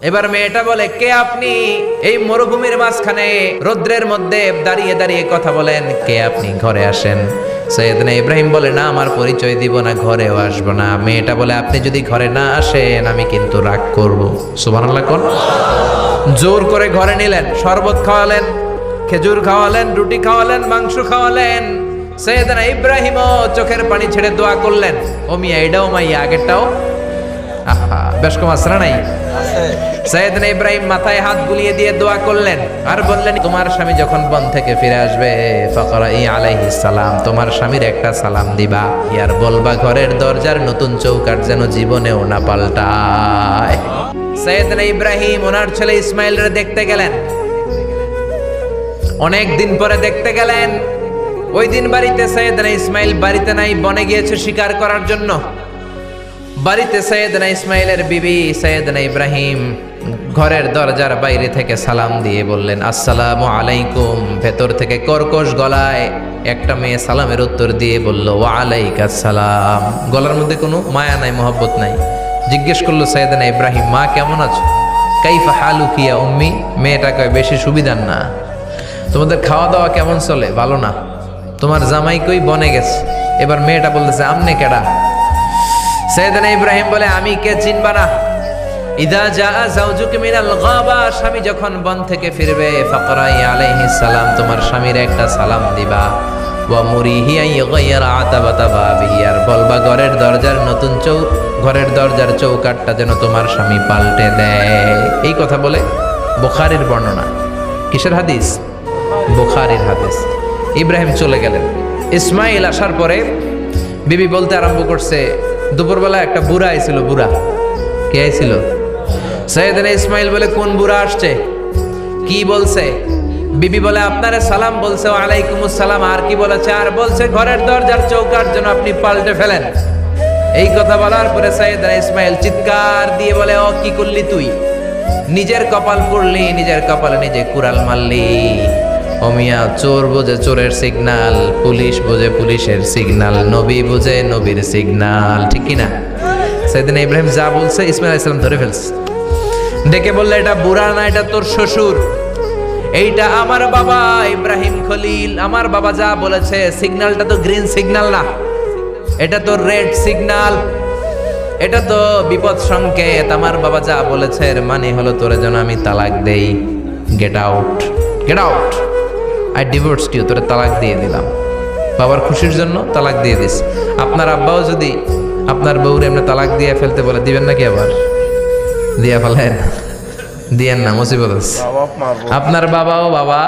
এবার মেয়েটা বলে, কে আপনি? এই মরুভূমির মাঝখানে রৌদ্রের মধ্যে দাঁড়িয়ে দাঁড়িয়ে কথা বলেন, কে আপনি? ঘরে আসেন। সৈয়দনা ইব্রাহিম বলে, না, আমার পরিচয় দিব না, ঘরেও আসবো না। মেয়েটা বলে, আপনি যদি ঘরে না আসেন আমি কিন্তু রাগ করব। সুবহানাল্লাহ কোন। জোর করে ঘরে নিলেন, শরবত খাওয়ালেন, খেজুর খাওয়ালেন, রুটি খাওয়ালেন, মাংস খাওয়ালেন। সৈয়দনা ইব্রাহিমও চোখের পানি ছেড়ে দোয়া করলেন। ও মিয়া, এটাও মাইয়া, আগেরটাও। আহা, বেশ কম আসরা নাই। সৈয়দনা ইব্রাহিম মাথায় হাত বুলিয়ে দিয়ে দোয়া করলেন আর বললেন, তোমার স্বামী যখন বন থেকে ফিরে আসবে ফাকরাই আলাইহিস সালাম, তোমার স্বামীর একটা সালাম দিবা, আর বলবা ঘরের দরজার নতুন চৌকাঠ যেন জীবনেও না পাল্টায়। সৈয়দনা ইব্রাহিম ওনার ছেলে ইসমাইলরে দেখতে গেলেন। অনেক দিন পরে দেখতে গেলেন। ওই দিন বাড়িতে সৈয়দনা ইসমাইল বাড়িতে নাই, বনে গিয়েছে শিকার করার জন্য। বাড়িতে সৈয়দনা ইসমাইলের বিবি সৈয়দনা ইব্রাহিম ঘরের দরজার বাইরে থেকে সালাম দিয়ে বললেন, আসসালামু আলাইকুম। ভেতর থেকে কর্কশ গলায় একটা মেয়ে সালামের উত্তর দিয়ে বলল, ওয়া আলাইকাস সালাম। গলার মধ্যে কোনো মায়া নাই, মহব্বত নাই। জিজ্ঞেস করলো সৈয়দনা ইব্রাহিম, মা কেমন আছো? কাইফা হালুকি ইয়া উম্মি। মেয়েটা কয়, বেশি সুবিধার না। তোমাদের খাওয়া দাওয়া কেমন চলে? ভালো না। তোমার জামাই কই? বনে গেছে। এবার মেয়েটা বলতেছে, আমনে কেডা? সৈয়দনা ইব্রাহিম বলে, আমি কে চিনবা না? ইদা জাআ যাওজুকা মিনাল গাবা, স্বামী যখন বন থেকে ফিরবে ফাকরাই আলাইহিস সালাম, তোমার স্বামীর একটা সালাম দিবা। ওয়া মুরিহি আন ইগাইরা আতাবাতা বাবিহি, আর বলবা ঘরের দরজার চৌকাঠটা যেন তোমার স্বামী পাল্টে দেয়। এই কথা বলে বুখারীর বর্ণনা। কিসের হাদিস? বুখারীর হাদিস। ইব্রাহিম চলে গেলেন। ইসমাইল আসার পরে বিবি বলতে আরম্ভ করছে, দুপুরবেলা একটা বুড়া আইছিল। বুড়া কে আইছিল? সৈয়দনা ইসমাইল বলে, কোন বুড়া আসছে? কি বলছে? বিবি বলে, আপনারে সালাম বলছে। ওয়া আলাইকুমুস সালাম। আর কি বলেছে? আর বলছে ঘরের দরজার চৌকাঠ যেন আপনি পাল্টে ফেলেন। এই কথা বলার পরে সৈয়দনা ইসমাইল চিৎকার দিয়ে বলে, ও কি করলি তুই? নিজের কপাল পুড়লি, নিজের কপালে নিজে কুড়াল মারলি। ও মিয়া, চোর বোঝে চোরের সিগনাল, পুলিশ বোঝে পুলিশের সিগনাল, নবী বোঝে নবীর সিগনাল, ঠিক কিনা? সৈয়দনা ইব্রাহিম যা বলছে ইসমাইল আলাইহিস সালাম ধরে ফেলছে। ডেকে বললে, এটা বুড়া না, এটা তোর শ্বশুর, এইটা আমার বাবা ইব্রাহিম খলিল। আমার বাবা যা বলেছে, সিগন্যালটা তো গ্রিন সিগন্যাল না, এটা তো রেড সিগন্যাল, এটা তো বিপদ সংকেত। আমার বাবা যা বলেছে এর মানে হলো তোরে যেন আমি তালাক দেই। Get out, get out, I divorced you. তোরে তালাক দিয়ে দিলাম। বাবার খুশির জন্য তালাক দিয়ে দিস। আপনার আব্বাও যদি আপনার বউরে এমনি তালাক দিয়ে ফেলতে বলে, দিবেন নাকি? আবার দিয়া ফেলেন, দিয়েন না, মুসিবত আছে। আপনার বাবাও বাবা